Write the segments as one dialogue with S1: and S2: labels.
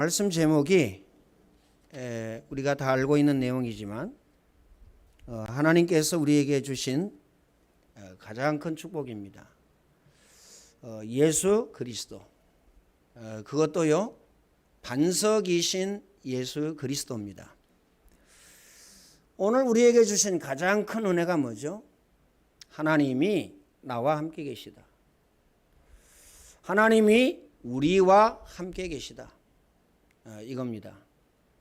S1: 말씀 제목이 우리가 다 알고 있는 내용이지만 하나님께서 우리에게 주신 가장 큰 축복입니다. 예수 그리스도, 그것도요 반석이신 예수 그리스도입니다. 오늘 우리에게 주신 가장 큰 은혜가 뭐죠? 하나님이 나와 함께 계시다. 하나님이 우리와 함께 계시다. 이겁니다.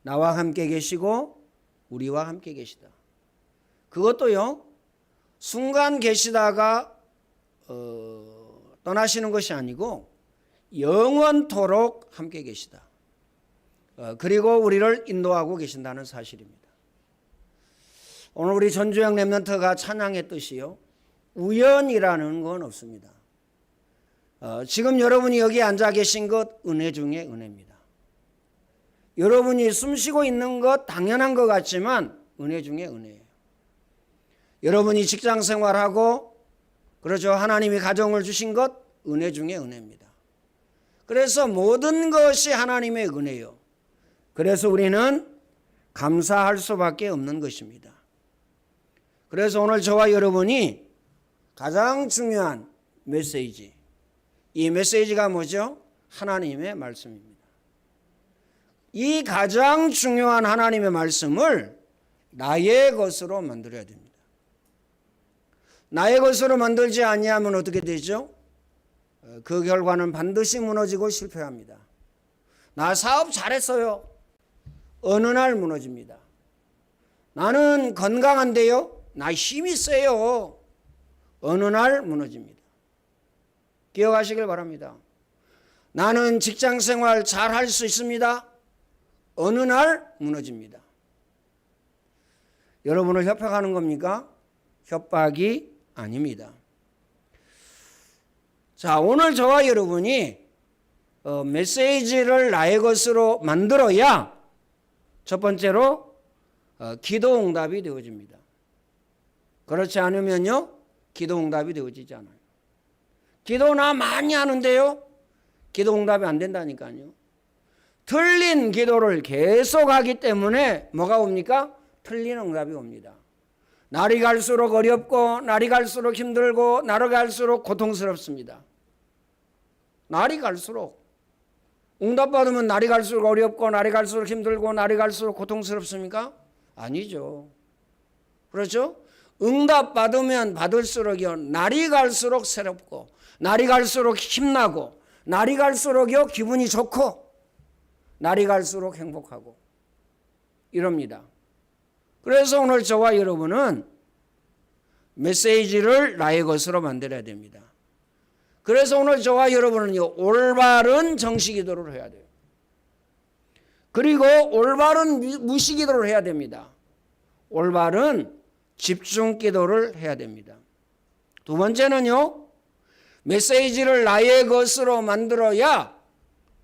S1: 나와 함께 계시고 우리와 함께 계시다. 그것도요 순간 계시다가 떠나시는 것이 아니고 영원토록 함께 계시다. 그리고 우리를 인도하고 계신다는 사실입니다. 오늘 우리 전주영 렘넌트가 찬양했듯이요 우연이라는 건 없습니다. 지금 여러분이 여기 앉아 계신 것 은혜 중에 은혜입니다. 여러분이 숨쉬고 있는 것 당연한 것 같지만 은혜 중에 은혜예요. 여러분이 직장 생활하고 그렇죠. 하나님이 가정을 주신 것 은혜 중에 은혜입니다. 그래서 모든 것이 하나님의 은혜요. 그래서 우리는 감사할 수밖에 없는 것입니다. 그래서 오늘 저와 여러분이 가장 중요한 메시지, 이 메시지가 뭐죠? 하나님의 말씀입니다. 이 가장 중요한 하나님의 말씀을 나의 것으로 만들어야 됩니다. 나의 것으로 만들지 아니하면 어떻게 되죠? 그 결과는 반드시 무너지고 실패합니다. 나 사업 잘했어요. 어느 날 무너집니다. 나는 건강한데요. 나 힘이 세요. 어느 날 무너집니다. 기억하시길 바랍니다. 나는 직장 생활 잘 할 수 있습니다. 어느 날 무너집니다. 여러분을 협박하는 겁니까? 협박이 아닙니다. 자, 오늘 저와 여러분이 메시지를 나의 것으로 만들어야 첫 번째로 기도 응답이 되어집니다. 그렇지 않으면요 기도 응답이 되어지지 않아요. 기도 나 많이 하는데요 기도 응답이 안 된다니까요. 틀린 기도를 계속하기 때문에 뭐가 옵니까? 틀린 응답이 옵니다. 날이 갈수록 어렵고 날이 갈수록 힘들고 날이 갈수록 고통스럽습니다. 날이 갈수록 응답받으면 날이 갈수록 어렵고 날이 갈수록 힘들고 날이 갈수록 고통스럽습니까? 아니죠. 그렇죠? 응답받으면 받을수록요 날이 갈수록 새롭고 날이 갈수록 힘나고 날이 갈수록요 기분이 좋고 날이 갈수록 행복하고 이럽니다. 그래서 오늘 저와 여러분은 메시지를 나의 것으로 만들어야 됩니다. 그래서 오늘 저와 여러분은요 올바른 정식기도를 해야 돼요. 그리고 올바른 무시기도를 해야 됩니다. 올바른 집중기도를 해야 됩니다. 두 번째는요 메시지를 나의 것으로 만들어야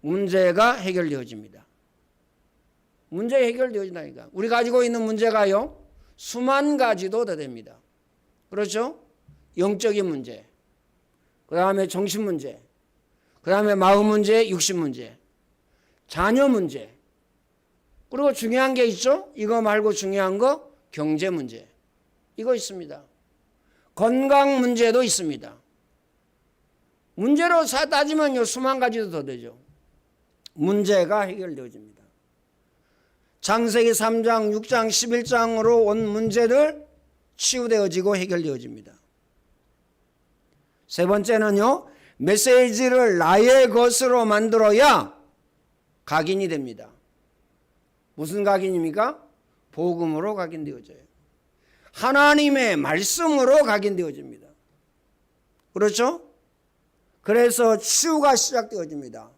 S1: 문제가 해결되어집니다. 문제 해결되어진다니까. 우리 가지고 있는 문제가요 수만 가지도 더 됩니다. 그렇죠? 영적인 문제, 그 다음에 정신 문제, 그 다음에 마음 문제, 육신 문제, 자녀 문제, 그리고 중요한 게 있죠? 이거 말고 중요한 거 경제 문제, 이거 있습니다. 건강 문제도 있습니다. 문제로 따지면요 수만 가지도 더 되죠. 문제가 해결되어집니다. 창세기 3장, 6장, 11장으로 온 문제들 치유되어지고 해결되어집니다. 세 번째는요 메시지를 나의 것으로 만들어야 각인이 됩니다. 무슨 각인입니까? 복음으로 각인되어져요. 하나님의 말씀으로 각인되어집니다. 그렇죠? 그래서 치유가 시작되어집니다.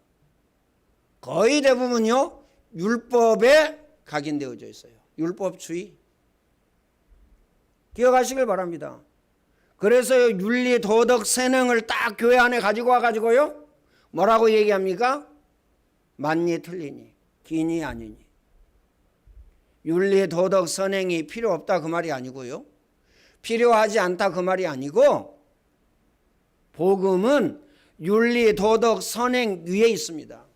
S1: 거의 대부분요 율법에 각인되어져 있어요. 율법주의. 기억하시길 바랍니다. 그래서 윤리, 도덕, 세능을 딱 교회 안에 가지고 와가지고요 뭐라고 얘기합니까? 맞니 틀리니 기니 아니니. 윤리, 도덕, 선행이 필요 없다 그 말이 아니고요 필요하지 않다 그 말이 아니고 복음은 윤리, 도덕, 선행 위에 있습니다.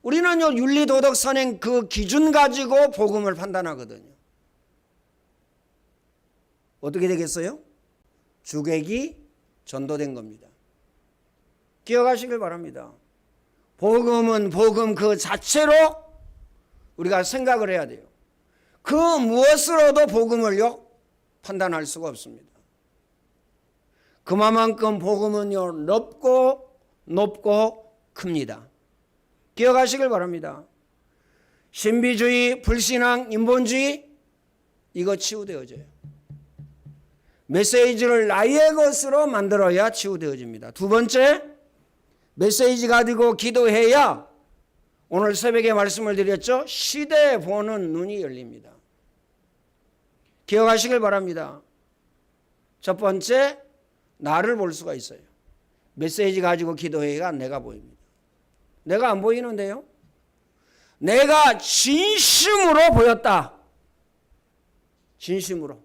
S1: 우리는요, 윤리도덕 선행 그 기준 가지고 복음을 판단하거든요. 어떻게 되겠어요? 주객이 전도된 겁니다. 기억하시길 바랍니다. 복음은 복음 그 자체로 우리가 생각을 해야 돼요. 그 무엇으로도 복음을요, 판단할 수가 없습니다. 그만큼 복음은요, 높고 큽니다. 기억하시길 바랍니다. 신비주의, 불신앙, 인본주의 이거 치유되어져요. 메시지를 나의 것으로 만들어야 치유되어집니다. 두 번째, 메시지 가지고 기도해야 오늘 새벽에 말씀을 드렸죠. 시대 보는 눈이 열립니다. 기억하시길 바랍니다. 첫 번째, 나를 볼 수가 있어요. 메시지 가지고 기도해야 내가 보입니다. 내가 안 보이는데요. 내가 진심으로 보였다. 진심으로.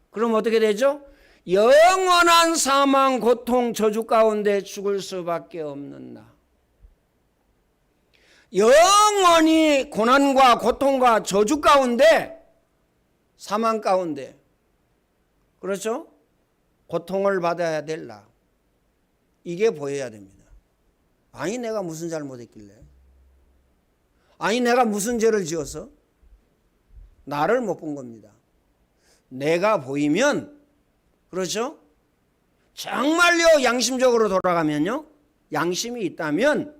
S1: 그럼 어떻게 되죠? 영원한 사망, 고통, 저주 가운데 죽을 수밖에 없는 나. 영원히 고난과 고통과 저주 가운데, 사망 가운데, 그렇죠? 고통을 받아야 될 나. 이게 보여야 됩니다. 아니 내가 무슨 잘못했길래? 아니 내가 무슨 죄를 지어서? 나를 못 본 겁니다. 내가 보이면, 그렇죠? 정말요 양심적으로 돌아가면요, 양심이 있다면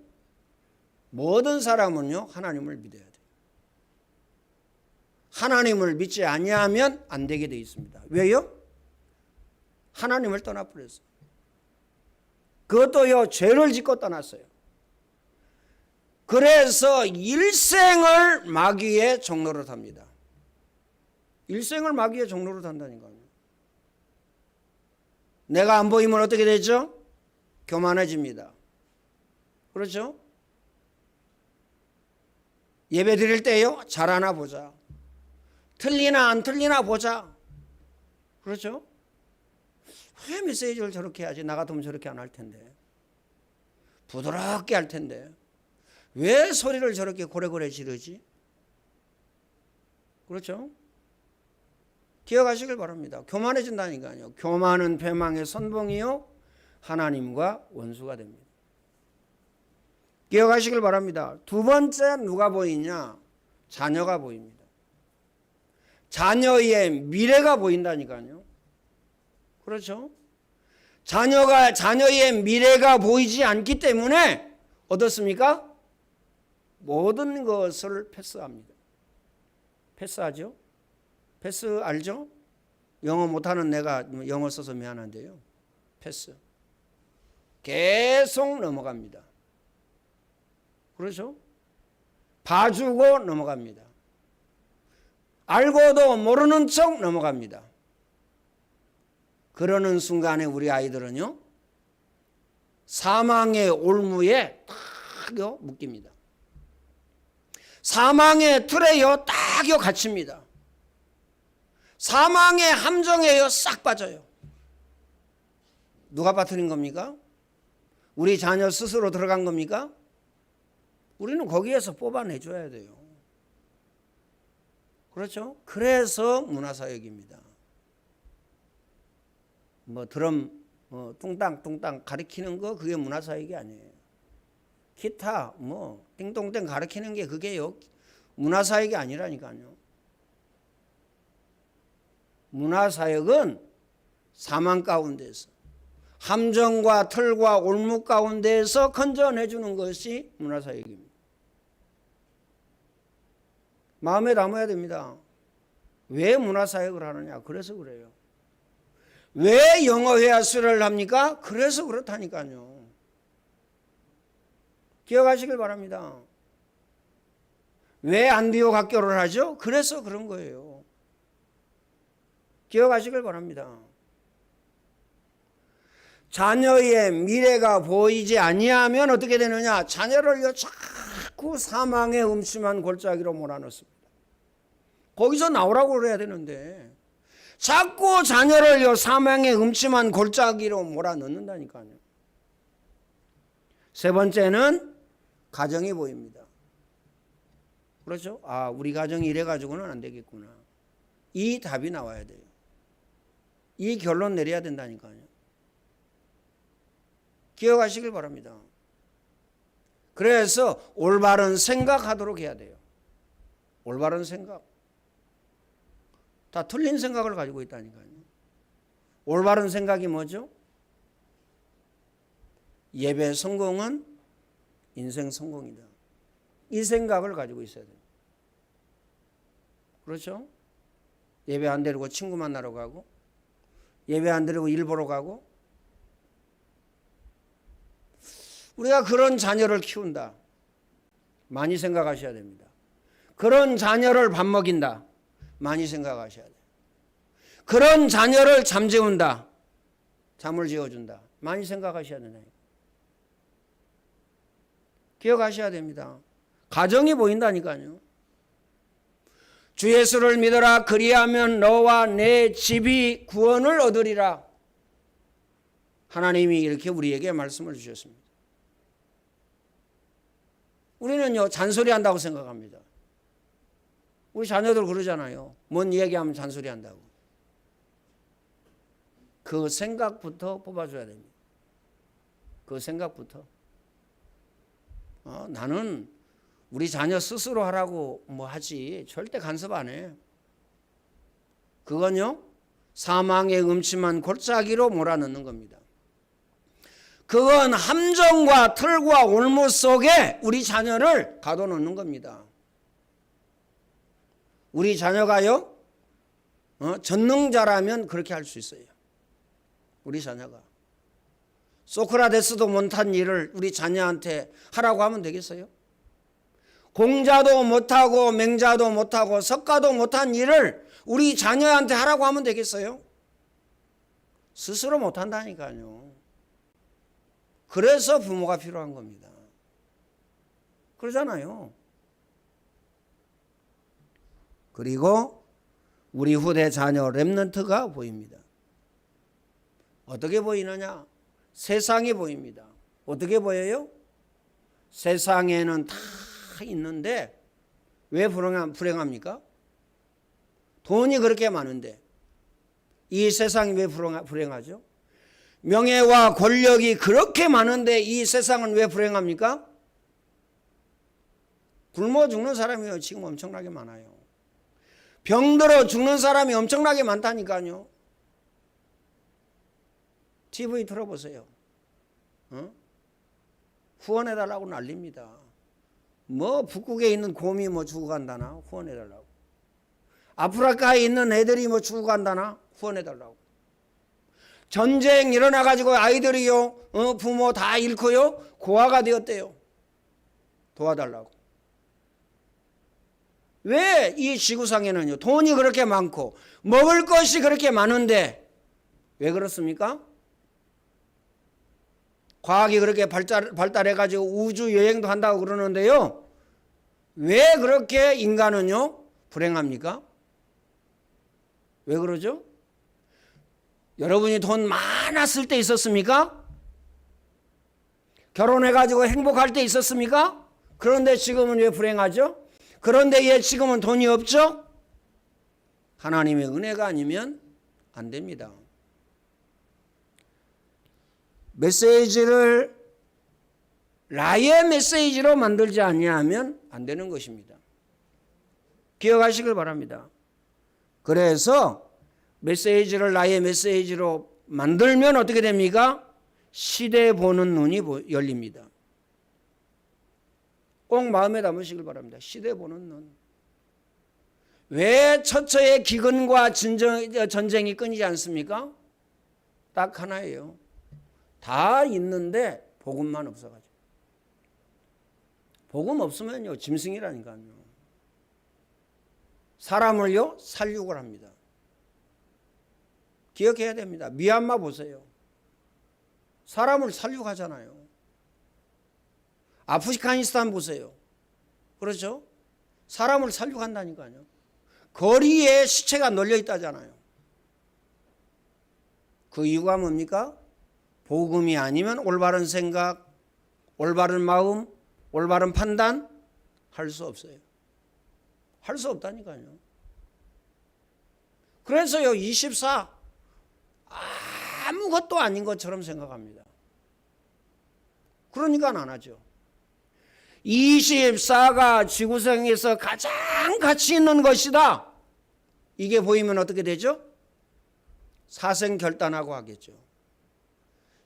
S1: 모든 사람은요 하나님을 믿어야 돼요. 하나님을 믿지 아니하면 안 되게 돼 있습니다. 왜요? 하나님을 떠나버렸어요. 그것도요 죄를 짓고 떠났어요. 그래서 일생을 마귀의 종로로 탑니다. 일생을 마귀의 종로로 탄다니까요. 내가 안 보이면 어떻게 되죠? 교만해집니다. 그렇죠? 예배 드릴 때요, 잘하나 보자. 틀리나 안 틀리나 보자. 그렇죠? 왜 메시지를 저렇게 하지? 나 같으면 저렇게 안 할 텐데. 부드럽게 할 텐데. 왜 소리를 저렇게 고래고래 지르지? 그렇죠? 기억하시길 바랍니다. 교만해진다니까요. 교만은 패망의 선봉이요, 하나님과 원수가 됩니다. 기억하시길 바랍니다. 두 번째 누가 보이냐? 자녀가 보입니다. 자녀의 미래가 보인다니까요. 그렇죠? 자녀의 미래가 보이지 않기 때문에 어떻습니까? 모든 것을 패스합니다. 패스하죠? 패스 알죠? 영어 못하는 내가 영어 써서 미안한데요. 패스. 계속 넘어갑니다. 그렇죠? 봐주고 넘어갑니다. 알고도 모르는 척 넘어갑니다. 그러는 순간에 우리 아이들은요, 사망의 올무에 딱 묶입니다. 사망의 틀에요 딱 갇힙니다. 사망의 함정에요 싹 빠져요. 누가 빠뜨린 겁니까? 우리 자녀 스스로 들어간 겁니까? 우리는 거기에서 뽑아내줘야 돼요. 그렇죠? 그래서 문화사역입니다. 드럼 뚱땅 가리키는 거 그게 문화사역이 아니에요. 기타 띵동댕 가리키는 게 그게요 문화사역이 아니라니까요. 문화사역은 사망 가운데서, 함정과 틀과 올무 가운데서 건져내주는 것이 문화사역입니다. 마음에 담아야 됩니다. 왜 문화사역을 하느냐? 그래서 그래요. 왜 영어회화수를 합니까? 그래서 그렇다니까요. 기억하시길 바랍니다. 왜 안디옥 학교를 하죠? 그래서 그런 거예요. 기억하시길 바랍니다. 자녀의 미래가 보이지 아니하면 어떻게 되느냐? 자녀를 자꾸 사망의 음침한 골짜기로 몰아넣습니다. 거기서 나오라고 그래야 되는데 자꾸 자녀를 사망의 음침한 골짜기로 몰아넣는다니까요. 세 번째는 가정이 보입니다. 그렇죠? 아, 우리 가정이 이래 가지고는 안 되겠구나. 이 답이 나와야 돼요. 이 결론 내려야 된다니까요. 기억하시길 바랍니다. 그래서 올바른 생각하도록 해야 돼요. 올바른 생각. 다 틀린 생각을 가지고 있다니까요. 올바른 생각이 뭐죠? 예배 성공은 인생 성공이다. 이 생각을 가지고 있어야 돼요. 그렇죠? 예배 안 드리고 친구 만나러 가고, 예배 안 드리고 일 보러 가고, 우리가 그런 자녀를 키운다. 많이 생각하셔야 됩니다. 그런 자녀를 밥 먹인다. 많이 생각하셔야 돼요. 그런 자녀를 잠재운다. 잠을 재워준다. 많이 생각하셔야 되나요? 기억하셔야 됩니다. 가정이 보인다니까요. 주 예수를 믿어라. 그리하면 너와 내 집이 구원을 얻으리라. 하나님이 이렇게 우리에게 말씀을 주셨습니다. 우리는요, 잔소리 한다고 생각합니다. 우리 자녀들 그러잖아요. 뭔 얘기하면 잔소리 한다고. 그 생각부터 뽑아줘야 됩니다. 그 생각부터. 나는 우리 자녀 스스로 하라고 뭐 하지 절대 간섭 안 해. 그건요, 사망의 음침한 골짜기로 몰아넣는 겁니다. 그건 함정과 틀과 올무 속에 우리 자녀를 가둬놓는 겁니다. 우리 자녀가요, 전능자라면 그렇게 할 수 있어요. 우리 자녀가. 소크라테스도 못한 일을 우리 자녀한테 하라고 하면 되겠어요? 공자도 못하고 맹자도 못하고 석가도 못한 일을 우리 자녀한테 하라고 하면 되겠어요? 스스로 못한다니까요. 그래서 부모가 필요한 겁니다. 그러잖아요. 그리고 우리 후대 자녀 렘넌트가 보입니다. 어떻게 보이느냐? 세상이 보입니다. 어떻게 보여요? 세상에는 다 있는데 왜 불행합니까? 돈이 그렇게 많은데 이 세상이 왜 불행하죠? 명예와 권력이 그렇게 많은데 이 세상은 왜 불행합니까? 굶어 죽는 사람이 지금 엄청나게 많아요. 병들어 죽는 사람이 엄청나게 많다니까요. TV 틀어보세요. 후원해달라고 난립니다. 뭐 북극에 있는 곰이 뭐 죽어간다나 후원해달라고. 아프리카에 있는 애들이 뭐 죽어간다나 후원해달라고. 전쟁 일어나가지고 아이들이요, 부모 다 잃고요, 고아가 되었대요. 도와달라고. 왜 이 지구상에는요, 돈이 그렇게 많고, 먹을 것이 그렇게 많은데, 왜 그렇습니까? 과학이 그렇게 발달해가지고 우주 여행도 한다고 그러는데요, 왜 그렇게 인간은요, 불행합니까? 왜 그러죠? 여러분이 돈 많았을 때 있었습니까? 결혼해가지고 행복할 때 있었습니까? 그런데 지금은 왜 불행하죠? 그런데 왜 지금은 돈이 없죠? 하나님의 은혜가 아니면 안 됩니다. 메시지를 나의 메시지로 만들지 아니하면 안 되는 것입니다. 기억하시길 바랍니다. 그래서 메시지를 나의 메시지로 만들면 어떻게 됩니까? 시대 보는 눈이 열립니다. 꼭 마음에 담으시길 바랍니다. 시대 보는 눈. 왜 처처의 기근과 전쟁이 끊이지 않습니까? 딱 하나예요. 다 있는데 복음만 없어가지고. 복음 없으면요, 짐승이라니까요. 사람을요, 살육을 합니다. 기억해야 됩니다. 미얀마 보세요. 사람을 살육하잖아요. 아프가니스탄 보세요. 그렇죠? 사람을 살육한다니까요. 거리에 시체가 널려 있다잖아요. 그 이유가 뭡니까? 복음이 아니면 올바른 생각, 올바른 마음, 올바른 판단 할 수 없어요. 할 수 없다니까요. 그래서요, 24 아무것도 아닌 것처럼 생각합니다. 그러니까 안 하죠. 24가 지구상에서 가장 가치 있는 것이다. 이게 보이면 어떻게 되죠? 사생결단하고 하겠죠.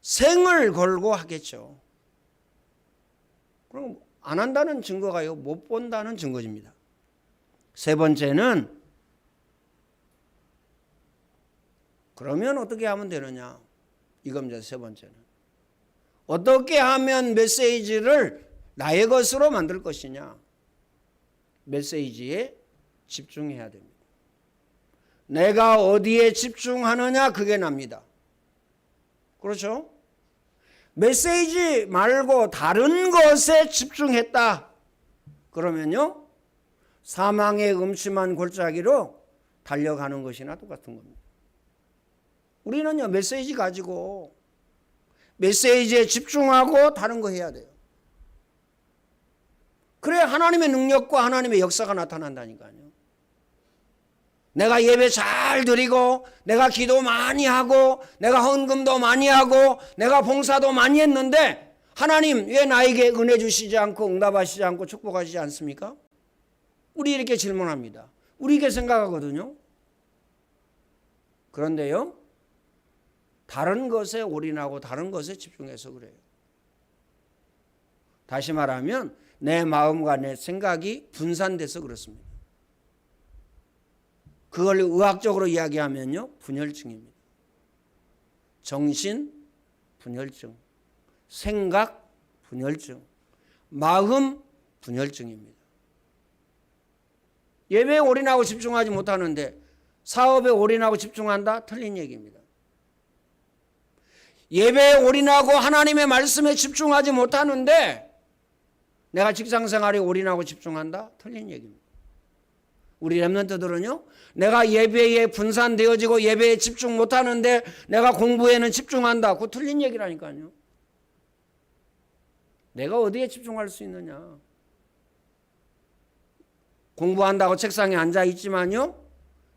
S1: 생을 걸고 하겠죠. 그럼 안 한다는 증거가요, 못 본다는 증거입니다. 세 번째는, 그러면 어떻게 하면 되느냐? 이겁니다. 세 번째는. 어떻게 하면 메시지를 나의 것으로 만들 것이냐? 메시지에 집중해야 됩니다. 내가 어디에 집중하느냐, 그게 납니다. 그렇죠? 메시지 말고 다른 것에 집중했다. 그러면요, 사망의 음침한 골짜기로 달려가는 것이나 똑같은 겁니다. 우리는요, 메시지 가지고 메시지에 집중하고 다른 거 해야 돼요. 그래야 하나님의 능력과 하나님의 역사가 나타난다니까요. 내가 예배 잘 드리고, 내가 기도 많이 하고, 내가 헌금도 많이 하고, 내가 봉사도 많이 했는데 하나님 왜 나에게 은혜 주시지 않고 응답하시지 않고 축복하시지 않습니까? 우리 이렇게 질문합니다. 우리 이렇게 생각하거든요. 그런데요, 다른 것에 올인하고 다른 것에 집중해서 그래요. 다시 말하면 내 마음과 내 생각이 분산돼서 그렇습니다. 그걸 의학적으로 이야기하면요, 분열증입니다. 정신 분열증, 생각 분열증, 마음 분열증입니다. 예배에 올인하고 집중하지 못하는데 사업에 올인하고 집중한다? 틀린 얘기입니다. 예배에 올인하고 하나님의 말씀에 집중하지 못하는데 내가 직장생활에 올인하고 집중한다? 틀린 얘기입니다. 우리 렘넌트들은요, 내가 예배에 분산되어지고 예배에 집중 못하는데 내가 공부에는 집중한다. 그거 틀린 얘기라니까요. 내가 어디에 집중할 수 있느냐. 공부한다고 책상에 앉아 있지만요,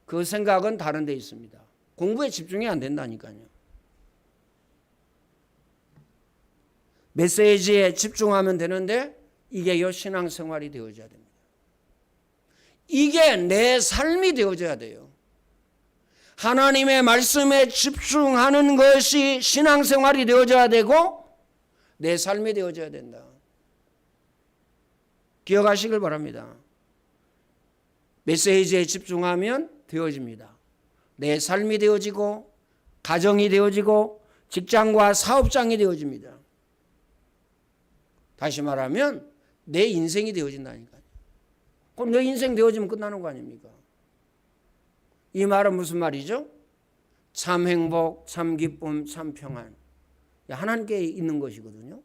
S1: 그 생각은 다른 데 있습니다. 공부에 집중이 안 된다니까요. 메시지에 집중하면 되는데 이게 신앙생활이 되어져야 됩니다. 이게 내 삶이 되어져야 돼요. 하나님의 말씀에 집중하는 것이 신앙생활이 되어져야 되고 내 삶이 되어져야 된다. 기억하시길 바랍니다. 메시지에 집중하면 되어집니다. 내 삶이 되어지고 가정이 되어지고 직장과 사업장이 되어집니다. 다시 말하면 내 인생이 되어진다니까요. 그럼 내 인생 되어지면 끝나는 거 아닙니까? 이 말은 무슨 말이죠? 참 행복, 참 기쁨, 참 평안. 하나님께 있는 것이거든요.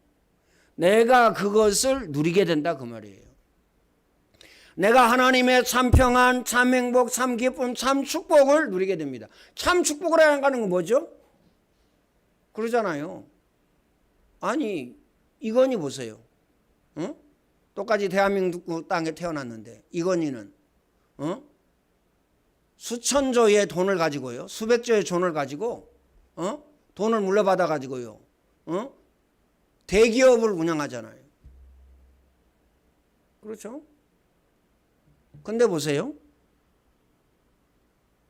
S1: 내가 그것을 누리게 된다, 그 말이에요. 내가 하나님의 참 평안, 참 행복, 참 기쁨, 참 축복을 누리게 됩니다. 참 축복을 하는 건 뭐죠? 그러잖아요. 아니, 이건희 보세요. 똑같이 대한민국 땅에 태어났는데 이건희는 수천조의 돈을 가지고요, 수백조의 돈을 가지고 돈을 물려받아 가지고요, 대기업을 운영하잖아요. 그렇죠? 근데 보세요.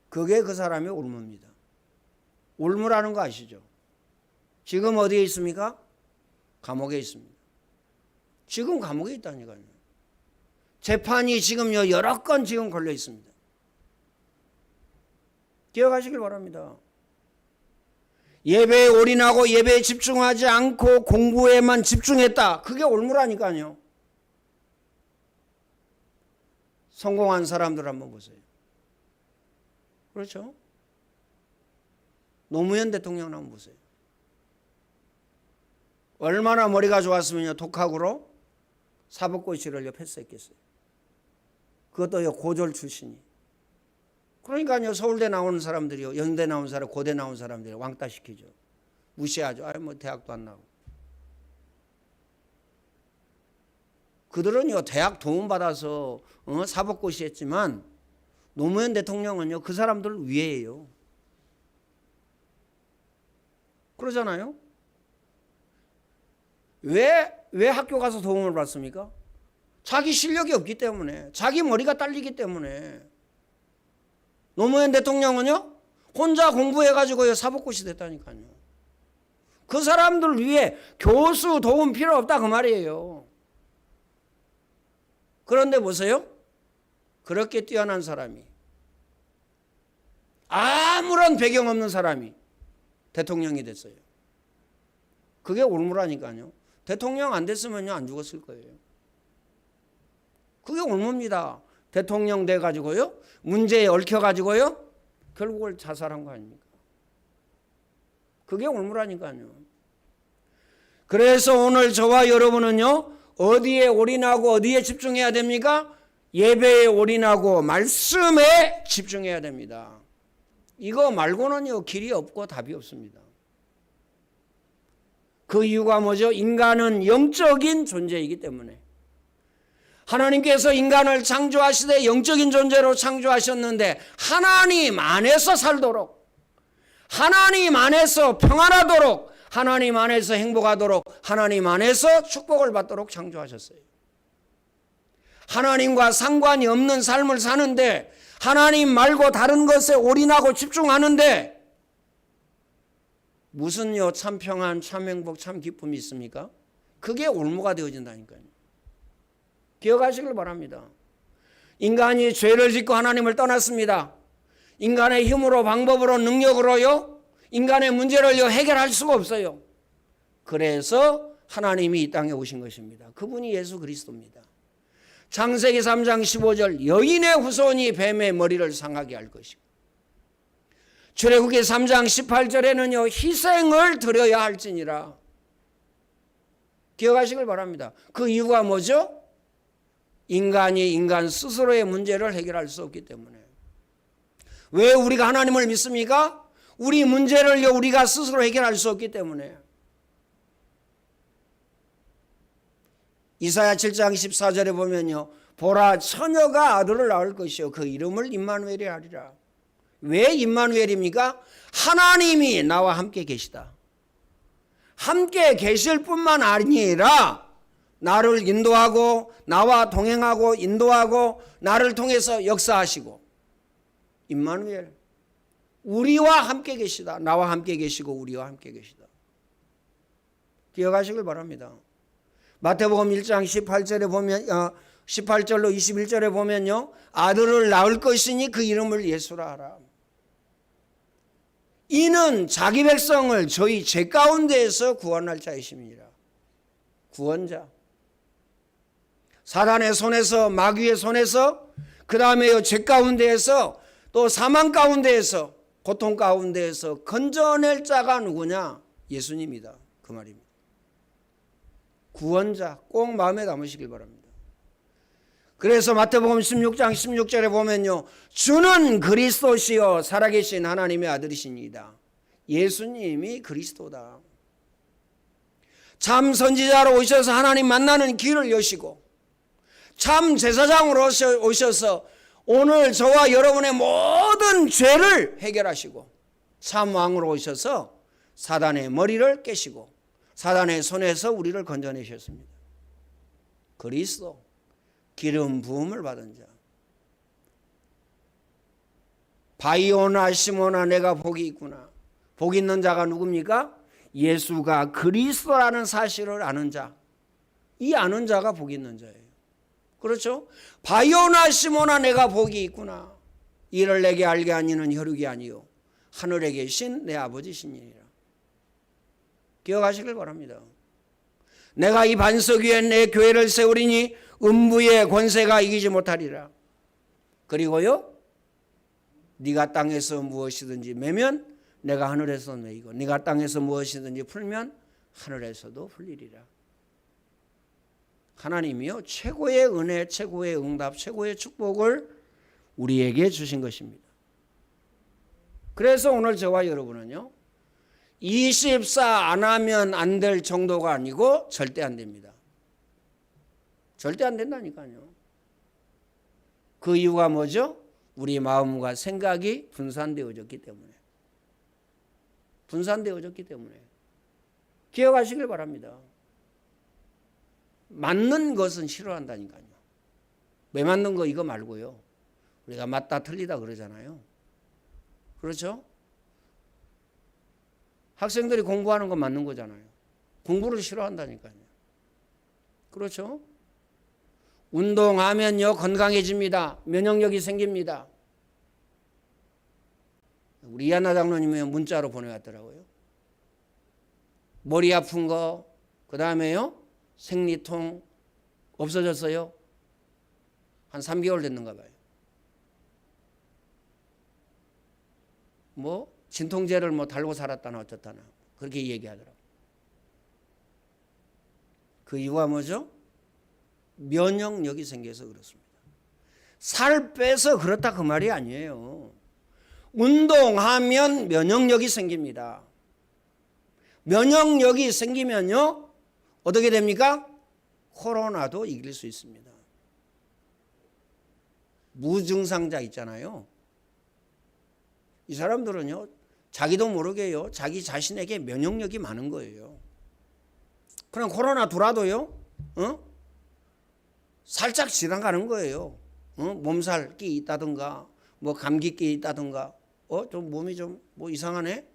S1: 그게 그 사람의 올무입니다. 올무라는 거 아시죠? 지금 어디에 있습니까? 감옥에 있습니다. 지금 감옥에 있다니까요. 재판이 지금요, 여러 건 지금 걸려 있습니다. 기억하시길 바랍니다. 예배에 올인하고 예배에 집중하지 않고 공부에만 집중했다. 그게 올무라니까요. 성공한 사람들 한번 보세요. 그렇죠? 노무현 대통령 한번 보세요. 얼마나 머리가 좋았으면요, 독학으로 사법고시를 패스했겠어요. 그것도 고졸 출신이. 그러니까요, 서울대 나오는 사람들이요, 연대 나온 사람, 고대 나온 사람들이 왕따 시키죠. 무시하죠. 뭐 대학도 안 나오고. 그들은요 대학 도움 받아서 사법고시 했지만 노무현 대통령은요 그 사람들 위에예요. 그러잖아요. 왜 학교 가서 도움을 받습니까? 자기 실력이 없기 때문에, 자기 머리가 딸리기 때문에. 노무현 대통령은요 혼자 공부해가지고요 사법고시 됐다니까요. 그 사람들 위에 교수 도움 필요 없다 그 말이에요. 그런데 보세요. 그렇게 뛰어난 사람이, 아무런 배경 없는 사람이 대통령이 됐어요. 그게 올무라니까요. 대통령 안 됐으면요 안 죽었을 거예요. 그게 올무입니다. 대통령 돼가지고요 문제에 얽혀가지고요 결국은 자살한 거 아닙니까? 그게 올무라니까요. 그래서 오늘 저와 여러분은요 어디에 올인하고 어디에 집중해야 됩니까? 예배에 올인하고 말씀에 집중해야 됩니다. 이거 말고는요 길이 없고 답이 없습니다. 그 이유가 뭐죠? 인간은 영적인 존재이기 때문에. 하나님께서 인간을 창조하시되 영적인 존재로 창조하셨는데 하나님 안에서 살도록, 하나님 안에서 평안하도록, 하나님 안에서 행복하도록, 하나님 안에서 축복을 받도록 창조하셨어요. 하나님과 상관이 없는 삶을 사는데, 하나님 말고 다른 것에 올인하고 집중하는데 무슨요 참 평안, 참 행복, 참 기쁨이 있습니까? 그게 올무가 되어진다니까요. 기억하시길 바랍니다. 인간이 죄를 짓고 하나님을 떠났습니다. 인간의 힘으로, 방법으로, 능력으로요 인간의 문제를요 해결할 수가 없어요. 그래서 하나님이 이 땅에 오신 것입니다. 그분이 예수 그리스도입니다. 창세기 3장 15절 여인의 후손이 뱀의 머리를 상하게 할 것이고, 출애굽기 3장 18절에는요 희생을 드려야 할지니라. 기억하시길 바랍니다. 그 이유가 뭐죠? 인간이 인간 스스로의 문제를 해결할 수 없기 때문에. 왜 우리가 하나님을 믿습니까? 우리 문제를요 우리가 스스로 해결할 수 없기 때문에. 이사야 7장 14절에 보면요 보라 처녀가 아들을 낳을 것이요 그 이름을 임마누엘이 하리라. 왜 임마누엘입니까? 하나님이 나와 함께 계시다. 함께 계실 뿐만 아니라 나를 인도하고 나와 동행하고 인도하고 나를 통해서 역사하시고, 임마누엘, 우리와 함께 계시다. 나와 함께 계시고 우리와 함께 계시다. 기억하시길 바랍니다. 마태복음 1장 18절에 보면 18절로 21절에 보면요 아들을 낳을 것이니 그 이름을 예수라 하라. 이는 자기 백성을 저희 죄 가운데에서 구원할 자이심이니라. 구원자. 사단의 손에서, 마귀의 손에서, 그 다음에 죄 가운데에서, 또 사망 가운데에서, 고통 가운데에서 건져낼 자가 누구냐? 예수님이다. 그 말입니다. 구원자, 꼭 마음에 담으시길 바랍니다. 그래서 마태복음 16장 16절에 보면요 주는 그리스도시요 살아계신 하나님의 아들이시니이다. 예수님이 그리스도다. 참 선지자로 오셔서 하나님 만나는 길을 여시고, 참 제사장으로 오셔서 오늘 저와 여러분의 모든 죄를 해결하시고, 참 왕으로 오셔서 사단의 머리를 깨시고 사단의 손에서 우리를 건져내셨습니다. 그리스도, 기름 부음을 받은 자. 바이오나 시모나 내가 복이 있구나. 복 있는 자가 누굽니까? 예수가 그리스도라는 사실을 아는 자. 이 아는 자가 복 있는 자예요. 그렇죠? 바이오나 시모나 내가 복이 있구나. 이를 내게 알게 하니는 혈육이 아니요 하늘에 계신 내 아버지시니라. 기억하시길 바랍니다. 내가 이 반석 위에 내 교회를 세우리니 음부의 권세가 이기지 못하리라. 그리고요 네가 땅에서 무엇이든지 매면 내가 하늘에서 매이고 네가 땅에서 무엇이든지 풀면 하늘에서도 풀리리라. 하나님이요 최고의 은혜, 최고의 응답, 최고의 축복을 우리에게 주신 것입니다. 그래서 오늘 저와 여러분은요 24 안 하면 안 될 정도가 아니고 절대 안 됩니다. 절대 안 된다니까요. 그 이유가 뭐죠? 우리 마음과 생각이 분산되어졌기 때문에. 분산되어졌기 때문에. 기억하시길 바랍니다. 맞는 것은 싫어한다니까요. 왜 맞는 거 이거 말고요. 우리가 맞다 틀리다 그러잖아요. 그렇죠? 학생들이 공부하는 건 맞는 거잖아요. 공부를 싫어한다니까요. 그렇죠? 운동하면요 건강해집니다. 면역력이 생깁니다. 우리 이하나 장로님이 문자로 보내왔더라고요. 머리 아픈 거, 그 다음에요 생리통 없어졌어요. 한 3개월 됐는가 봐요. 뭐 진통제를 뭐 달고 살았다나 어쩌다나 그렇게 얘기하더라고요. 그 이유가 뭐죠? 면역력이 생겨서 그렇습니다. 살 빼서 그렇다 그 말이 아니에요. 운동하면 면역력이 생깁니다. 면역력이 생기면요 어떻게 됩니까? 코로나도 이길 수 있습니다. 무증상자 있잖아요. 이 사람들은요 자기도 모르게요 자기 자신에게 면역력이 많은 거예요. 그럼 코로나 들어와도요 살짝 지나가는 거예요. 몸살기 있다든가 뭐 감기기 있다든가 좀 몸이 좀 뭐 이상하네,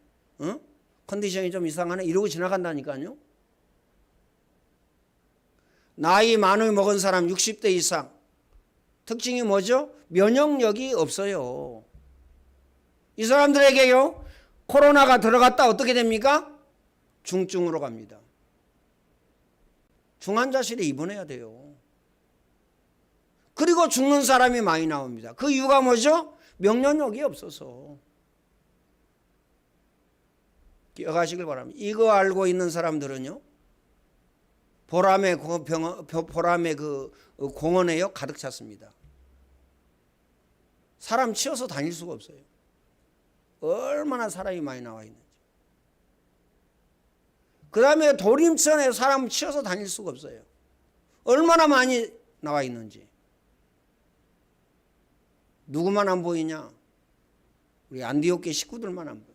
S1: 컨디션이 좀 이상하네 이러고 지나간다니까요. 나이 많이 먹은 사람 60대 이상 특징이 뭐죠? 면역력이 없어요. 이 사람들에게요 코로나가 들어갔다 어떻게 됩니까? 중증으로 갑니다. 중환자실에 입원해야 돼요. 그리고 죽는 사람이 많이 나옵니다. 그 이유가 뭐죠? 면역력이 없어서. 기억하시길 바랍니다. 이거 알고 있는 사람들은요 보람의 그 공원에요 가득 찼습니다. 사람 치어서 다닐 수가 없어요. 얼마나 사람이 많이 나와 있는지. 그 다음에 도림천에 사람 치어서 다닐 수가 없어요. 얼마나 많이 나와 있는지. 누구만 안 보이냐? 우리 안디옥계 식구들만 안 보여.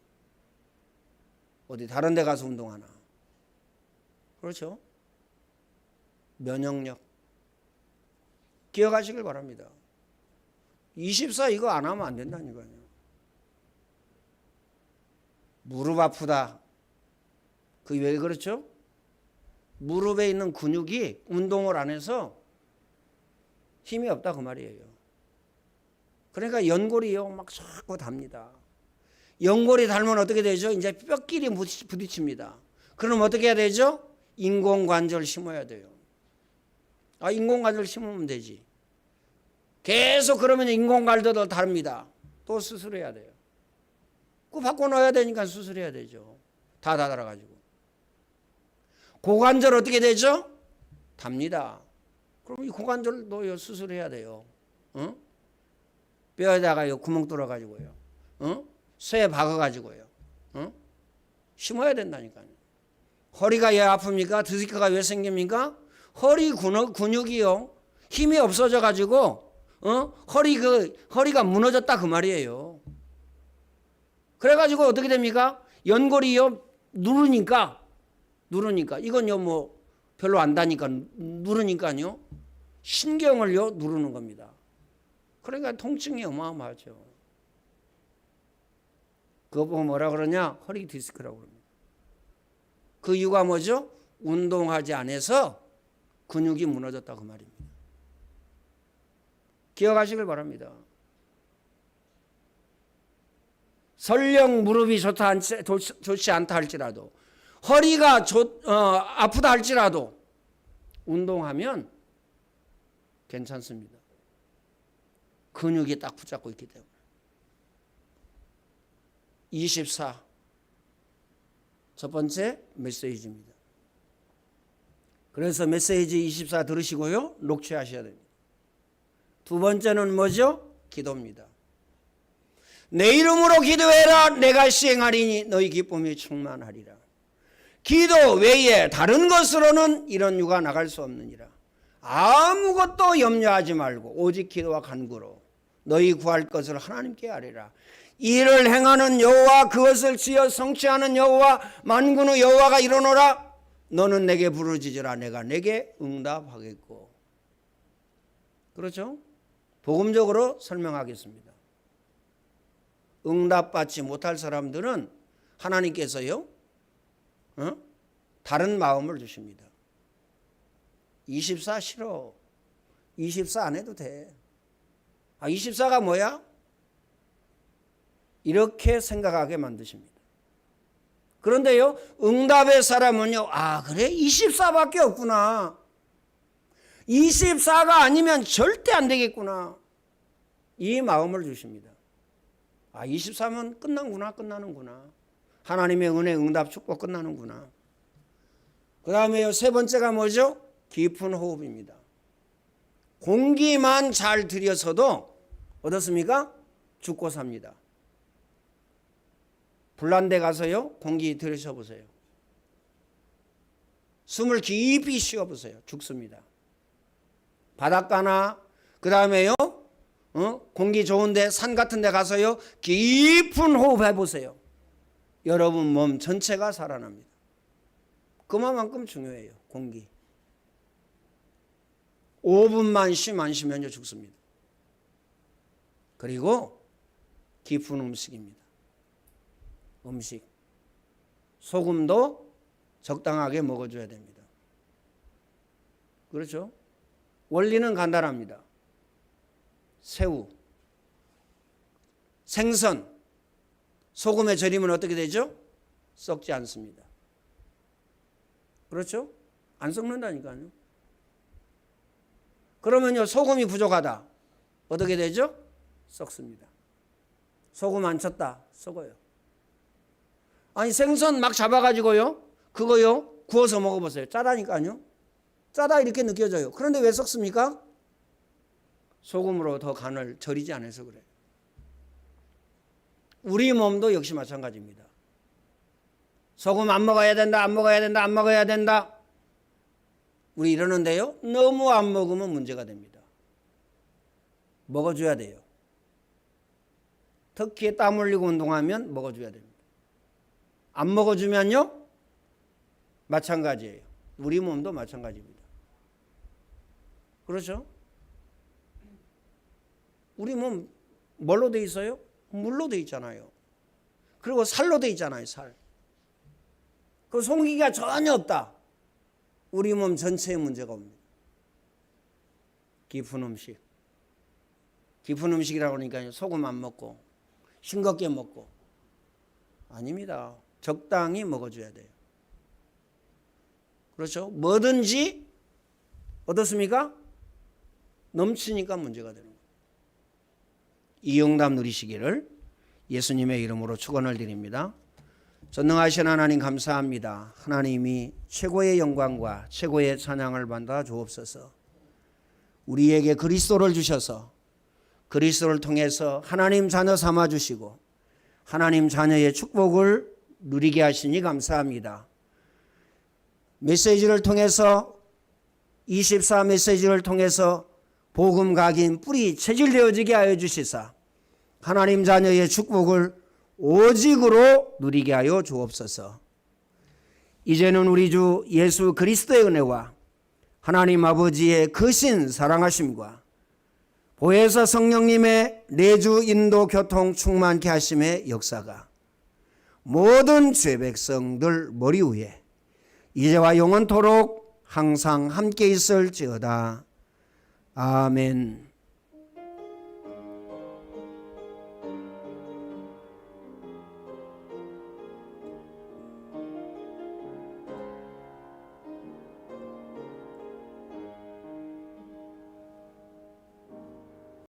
S1: 어디 다른 데 가서 운동하나. 그렇죠? 면역력. 기억하시길 바랍니다. 24 이거 안 하면 안 된다니까요. 무릎 아프다. 그게 왜 그렇죠? 무릎에 있는 근육이 운동을 안 해서 힘이 없다 그 말이에요. 그러니까 연골이요 막 자꾸 답니다. 연골이 닳으면 어떻게 되죠? 이제 뼈끼리 부딪힙니다. 그럼 어떻게 해야 되죠? 인공관절 심어야 돼요. 인공관절 심으면 되지. 계속 그러면 인공관절도 다릅니다. 또 수술해야 돼요. 그거 바꿔놓아야 되니까 수술해야 되죠. 다 닳아가지고. 고관절 어떻게 되죠? 답니다. 그럼 이 고관절도 수술해야 돼요. 뼈에다가 구멍 뚫어가지고요. 쇠 박아가지고요. 심어야 된다니까요. 허리가 왜 아픕니까? 디스크가 왜 생깁니까? 허리 근육이요. 힘이 없어져가지고 허리가 무너졌다 그 말이에요. 그래가지고 어떻게 됩니까? 연골이요 누르니까 이건요 뭐 별로 안 다니까 누르니까요 신경을요 누르는 겁니다. 그러니까 통증이 어마어마하죠. 그거 보고 뭐라 그러냐? 허리 디스크라고 그럽니다. 그 이유가 뭐죠? 운동하지 않아서 근육이 무너졌다 그 말입니다. 기억하시길 바랍니다. 설령 무릎이 좋지 않다 할지라도 허리가 아프다 할지라도 운동하면 괜찮습니다. 근육이 딱 붙잡고 있기 때문에. 24 첫 번째 메시지입니다. 그래서 메시지 24 들으시고요 녹취하셔야 됩니다. 두 번째는 뭐죠? 기도입니다. 내 이름으로 기도해라 내가 시행하리니 너희 기쁨이 충만하리라. 기도 외에 다른 것으로는 이런 유가 나갈 수 없느니라. 아무것도 염려하지 말고 오직 기도와 간구로 너희 구할 것을 하나님께 아뢰라. 이를 행하는 여호와, 그것을 지어 성취하는 여호와, 만군의 여호와가 이르노라. 너는 내게 부르짖으라. 내가 내게 응답하겠고. 그렇죠? 복음적으로 설명하겠습니다. 응답받지 못할 사람들은 하나님께서요, 다른 마음을 주십니다. 24 싫어. 24 안 해도 돼. 24가 뭐야? 이렇게 생각하게 만드십니다. 그런데요, 응답의 사람은요, 그래? 24밖에 없구나. 24가 아니면 절대 안 되겠구나. 이 마음을 주십니다. 24면 끝나는구나. 하나님의 은혜, 응답, 축복 끝나는구나. 그 다음에요, 세 번째가 뭐죠? 깊은 호흡입니다. 공기만 잘 들여서도 어떻습니까? 죽고 삽니다. 불난 데 가서요, 공기 들이셔보세요. 숨을 깊이 쉬어보세요. 죽습니다. 바닷가나 그 다음에요, 공기 좋은데 산 같은 데 가서요, 깊은 호흡 해보세요. 여러분 몸 전체가 살아납니다. 그만큼 중요해요. 공기. 5분만 숨 안 쉬면요 죽습니다. 그리고 깊은 음식입니다. 음식. 소금도 적당하게 먹어줘야 됩니다. 그렇죠? 원리는 간단합니다. 새우, 생선, 소금에 절이면 어떻게 되죠? 썩지 않습니다. 그렇죠? 안 썩는다니까요. 그러면요, 소금이 부족하다. 어떻게 되죠? 썩습니다. 소금 안 쳤다. 썩어요. 생선 막 잡아가지고요, 그거요, 구워서 먹어보세요. 짜다니까요. 짜다 이렇게 느껴져요. 그런데 왜 썩습니까? 소금으로 더 간을 절이지 않아서 그래요. 우리 몸도 역시 마찬가지입니다. 소금 안 먹어야 된다, 안 먹어야 된다, 안 먹어야 된다. 우리 이러는데요, 너무 안 먹으면 문제가 됩니다. 먹어줘야 돼요. 특히 땀 흘리고 운동하면 먹어줘야 됩니다. 안 먹어주면요, 마찬가지예요. 우리 몸도 마찬가지입니다. 그렇죠? 우리 몸 뭘로 돼 있어요? 물로 돼 있잖아요. 그리고 살로 돼 있잖아요. 살. 그 송기가 전혀 없다. 우리 몸 전체에 문제가 옵니다. 깊은 음식. 깊은 음식이라고 하니까요, 소금 안 먹고 싱겁게 먹고. 아닙니다. 적당히 먹어줘야 돼요. 그렇죠? 뭐든지 어떻습니까? 넘치니까 문제가 되는 거예요. 이 응답 누리시기를 예수님의 이름으로 축원을 드립니다. 전능하신 하나님 감사합니다. 하나님이 최고의 영광과 최고의 찬양을 받아 주옵소서. 우리에게 그리스도를 주셔서 그리스도를 통해서 하나님 자녀 삼아 주시고 하나님 자녀의 축복을 누리게 하시니 감사합니다. 메시지를 통해서 24 메시지를 통해서 복음 각인 뿌리 체질되어지게 하여 주시사 하나님 자녀의 축복을 오직으로 누리게 하여 주옵소서. 이제는 우리 주 예수 그리스도의 은혜와 하나님 아버지의 크신 사랑하심과 보혜사 성령님의 내주 인도 교통 충만케 하심의 역사가 모든 죄 백성들 머리 위에 이제와 영원토록 항상 함께 있을지어다. 아멘.